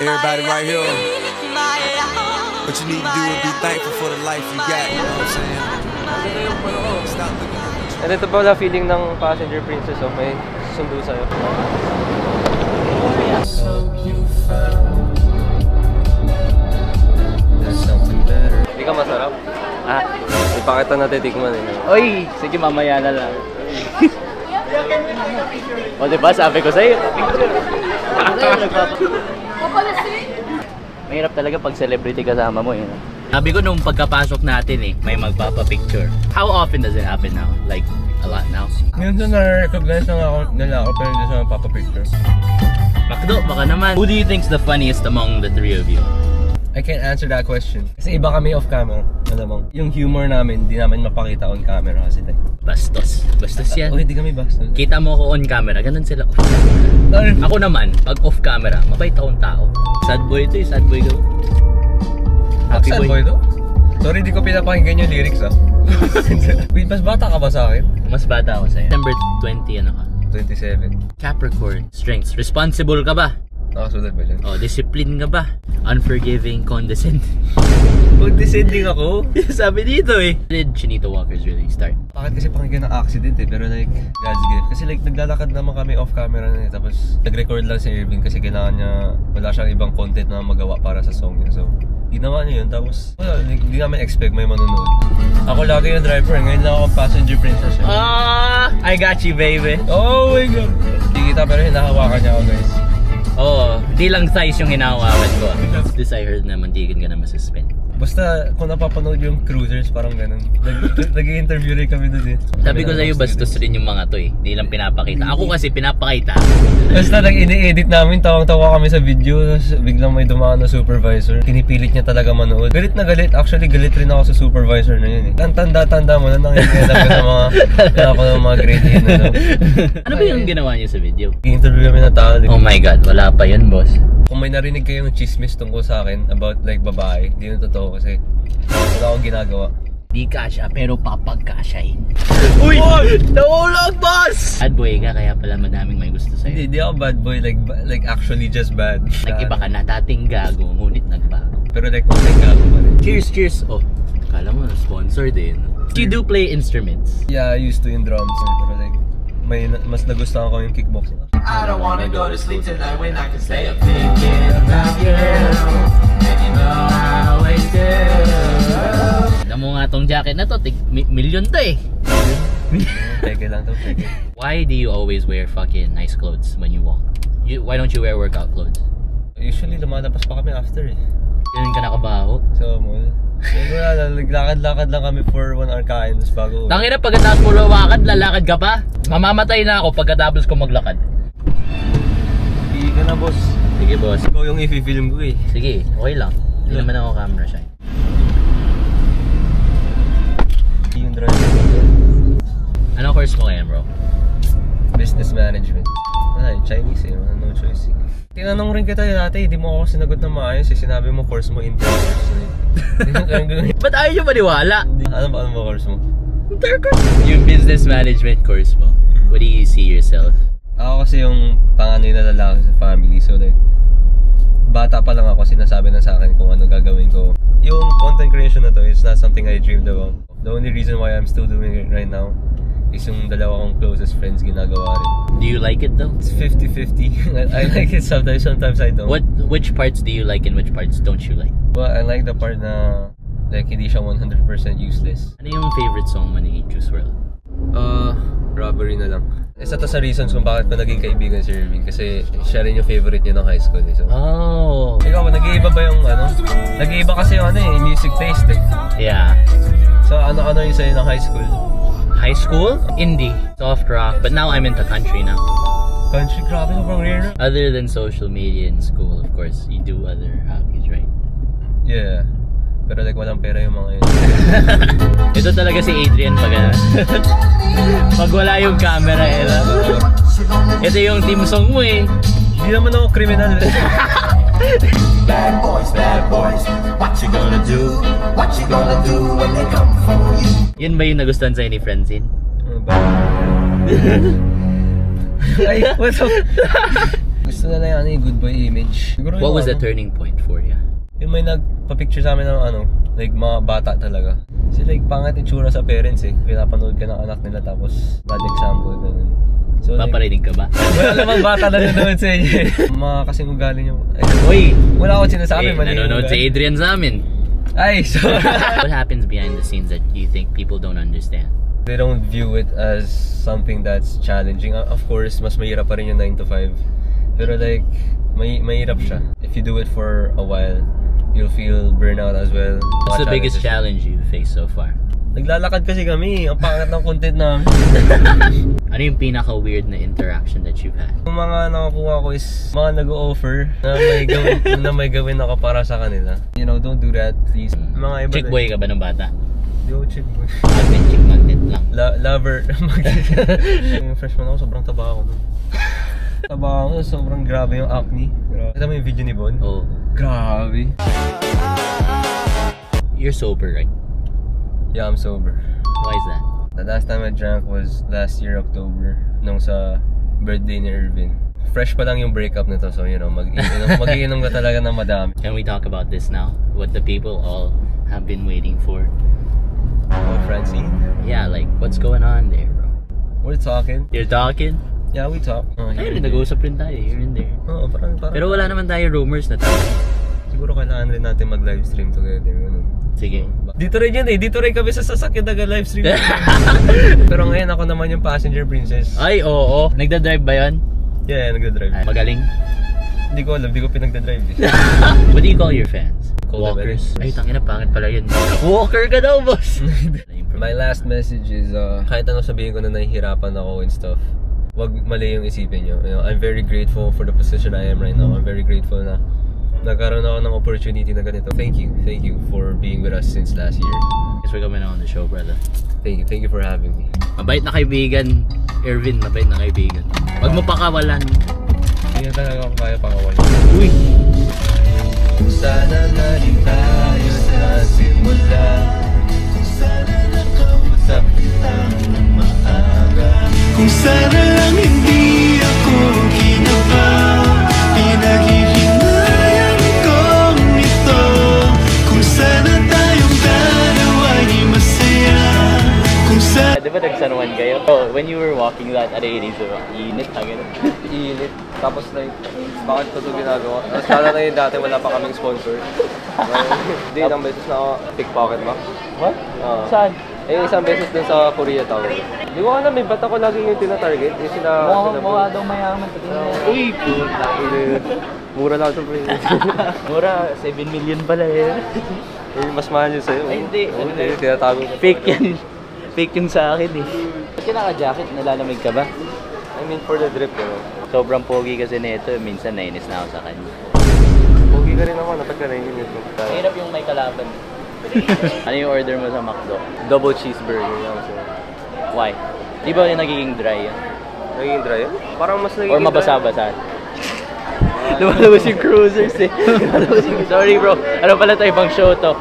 Everybody right here. What you need to do is be thankful for the life you got, you know what I'm saying? Stop looking at what you... And ito pala feeling ng passenger princess, oh, may sundo sa'yo. Hindi ka masarap? Ah, ipakita natin tikman eh. Oy, sige mamaya na lang. O diba, sabi ko sa'yo. Mahirap talaga pag celebrity kasama mo, yun. Sabi ko nung pagkapasok natin eh, may magpapapicture. How often does it happen now? Like, a lot now? Minsan na-recognize nila ako pero hindi sa magpapapicture. Makdo, baka naman. Who do you think's the funniest among the three of you? I can't answer that question. Kasi iba kami off camera. Alam mo, yung humor namin, hindi namin mapakita on camera kasi like... Bastos. Bastos yan. Oh, hindi kami bastos. Kita mo ako on camera, ganun sila off camera. Ako naman, pag off camera, mabait akong tao. Sad boy ito eh, sad boy ko. Happy sad boy to? Sorry, di ko pinapakinggan yung lyrics ah. Wait, mas bata ka ba sa akin? Mas bata ako sa'yo. September 20, ano ka? 27. Capricorn, strengths. Responsible ka ba? Nakasulat ba dyan? Oh, discipline ka ba? Unforgiving, condescending. Condescending ako? Sabi dito eh. Did Chinito Walkers really start? Bakit kasi pakinggan ng accident eh, pero like, God's gift. Kasi like, naglalakad naman kami off camera na eh, tapos nag-record lang si Irvin kasi kailangan niya, wala siyang ibang content na magawa para sa song niya. So, ginawa niya yun, tapos wala, hindi namin expect may manonood. Ako lagi yung driver, ngayon lang ako passenger princess eh. I got you baby. Oh my God! Hindi kita pero hinahawakan niya ako guys. Oo, di lang size yung hinahawakan ko. This I heard na mandigan ka na masuspend. Basta kung napapanood yung cruisers, parang ganun. Nag-i-interview rin kami doon eh. Sabi ko sa'yo, bastos rin yung mga to eh. Di lang pinapakita. Ako kasi pinapakita. Basta nag-ini-edit namin, tawang-tawa kami sa video. Biglang may dumaan na supervisor. Kinipilit niya talaga manood. Galit na galit. Actually, galit rin ako sa supervisor na yun eh. Ang tanda-tanda mo na nangyayari ko sa mga grade yun. Ano ba yung ginawa niyo sa video? I-interview kami na tao. Oh my God, wala pa yun boss. Kung may narinig kayong chismis tungkol sa akin about like babae, hindi na totoo kasi wala akong ginagawa. Di kasya pero papagkasyahin. Uy! Nahulog boss! Bad boy ka kaya pala madaming may gusto sa'yo. Hindi ako bad boy, like actually just bad. Nag-iba ka na, dating gago, ngunit nagbago. Pero like okay gago pa rin. Cheers, cheers! Oh, kala mo na sponsor din. You do play instruments? Yeah, I used to in drums. Pero like, mas nagustuhan ko yung kickboxing. I don't wanna go to sleep tonight when I can stay up thinking about you. And you know I always do. Alam mo nga tong jacket na to, million to eh. Peke lang to, peke. Why do you always wear fucking nice clothes when you walk? Why don't you wear workout clothes? Usually lumalabas pa kami after eh. Ganun ka nakabaho? So mall. Wala lang, lakad-lakad lang kami for 1 hour kain, tapos bago uwi. Tangina, pagkatapos mo lumakad, lalakad ka pa? Mamamatay na ako pagkatapos ko maglakad. Hindi ka na boss. Sige boss. Ikaw yung i-film ko eh. Sige, okay lang. Hindi naman ako camera shy. Yung driver. Ano course mo ngayon bro? Business management. Chinese eh, no choice eh. Tinanong rin kita dati, hindi mo ako sinagot na maayos eh. Sinabi mo course mo intercourse eh. Ba't ayaw nyo maniwala? Ano ba course mo? Intercourse? Yung business management course mo, what do you see yourself? Ako kasi yung panganay na lalaki sa family, so like bata pa lang ako, sinasabi na sa akin kung ano gagawin ko. Yung content creation na to, it's not something I dreamed about. The only reason why I'm still doing it right now is yung dalawa kong closest friends ginagawa rin. Do you like it though? It's 50-50. I like it sometimes I don't. Which parts do you like and which parts don't you like? Well, I like the part na like hindi siya 100% useless. Ano yung favorite song mo ni Juice WRLD? Robbery na lang. Isa to sa reasons kung bakit ko naging kaibigan si Irvin kasi siya rin yung favorite niya ng high school eh. So, oh. Ikaw, nag-iiba ba yung ano? Nag-iiba kasi yung ano eh, music taste eh. Yeah. So ano yung sa'yo ng high school? High school? Indie, soft rock, but now I'm into country now. Country, grabe ka pang rare. Other than social media in school, of course, you do other hobbies, right? Yeah. Pero like walang pera yung mga yun. Ito talaga si Adrian pag pag wala yung camera eh. Ito yung team song mo eh. Hindi naman ako kriminal. Bad boys, what you gonna do? What you gonna do when they come for you? Yun ba yung nagustuhan sa'yo ni Francine? Ay, what's up? Gusto gusto na lang yung good boy image. Siguro What yung, was the turning point for you? Yung may nagpa-picture sa amin ng like mga bata talaga. Kasi like pangit itsura sa parents eh. Pinapanood ka ng anak nila tapos bad example ganun. So, Paparinig ka ba? wala namang bata na nanonood sa inyo. Mga kasing ugali nyo. Uy! Wala akong sinasabi. Nanonood si Adrian sa amin. Ay, sorry. What happens behind the scenes that you think people don't understand? They don't view it as something that's challenging. Of course, mas mahirap pa rin yung 9 to 5. Pero like, mahirap siya. If you do it for a while, you'll feel burnout as well. What's the biggest challenge you've faced so far? Naglalakad kasi kami. Ang pangat ng content namin. Ano yung pinaka-weird na interaction that you've had? Yung mga nakakuha ko is mga nag-o-offer na may gawin ako para sa kanila. You know, don't do that, please. Mga iba Chick boy ka ba ng bata? Yo, chick boy. Magnet lang. Lover. Yung freshman ako, sobrang taba ako. Taba ako, sobrang grabe yung acne. Kita mo yung video ni Bon? Oh. Grabe. You're sober, right? Yeah, I'm sober. Why is that? The last time I drank was last year, October. Nung sa birthday ni Irvin. Fresh pa lang yung breakup nito, so you know, mag-iinom ka talaga ng madami. Can we talk about this now? What the people all have been waiting for? Oh, Francine? Yeah, like, what's going on there, bro? We're talking. You're talking? Yeah, we talk. Ayun, nag-uusap rin tayo, here and there. Oo, parang. Pero wala naman tayo rumors na tayo. Siguro kailangan rin natin mag-livestream together. Ganun. Sige. Dito rin yun eh. Dito rin kami sa sasakyan nag-livestream. Pero ngayon ako naman yung passenger princess. Ay, oo. Nagda-drive ba yun? Yeah, nagda-drive. Magaling. Hindi ko alam, hindi ko pinagda-drive eh. What do you call your fans? Call them Walkers? Ellis. Ay, tangina, pangit pala yun. Walker ka daw, boss! My last message is, kahit ano sabihin ko na nahihirapan ako and stuff, wag mali yung isipin nyo. You know, I'm very grateful for the position I am right now. I'm very grateful na nagkaroon ako ng opportunity na ganito. Thank you for being with us since last year. Thanks for coming on the show, brother. Thank you for having me. Mabait na kaibigan, Irvin, mabait na kaibigan. Wag mo pakawalan. Hindi na talaga ako kaya pangawan. Uy! Sana na rin tayo sa simula. Sana nakausap kita ng maaga. Kung sana lang hindi ako kinaba, pinaghihinayan kong ito. Kung sana tayong dalawa'y masaya. Kung sana Di ba nagsanuan kayo? Oh, when you were walking that at 80s, init, hangin. Iinit. Tapos like, bakit ko ito ginagawa? Tapos kala na yun dati wala pa kaming sponsor. Hindi, ilang beses na ako pickpocket ba? What? Saan? Eh, isang beses din sa Korea Tower. Hindi ko alam, may ba't ako lagi yung tina-target? Yung Mukha daw mayaman. Uy, puta. Mura lang sa pre. Mura, 7 million pala eh. Eh, mas mahal yun sa'yo. Ay, hindi. Hindi, tinatago ko. Fake yan. Fake yung sa akin eh. Ba't ka naka-jacket? Nalalamig ka ba? I mean, for the drip, you know. Sobrang pogi kasi nito, minsan nainis na ako sa kanya. Pogi ka rin naman, dapat ka naiinit mo. Mahirap yung may kalaban. Ano yung order mo sa McDo? Double cheeseburger yan. So. Why? Di ba yung nagiging dry yan? Nagiging dry yan? Parang mas nagiging Or mabasa-basa? Lumalabas yung cruisers eh. Sorry bro, ano pala ito, ibang show to.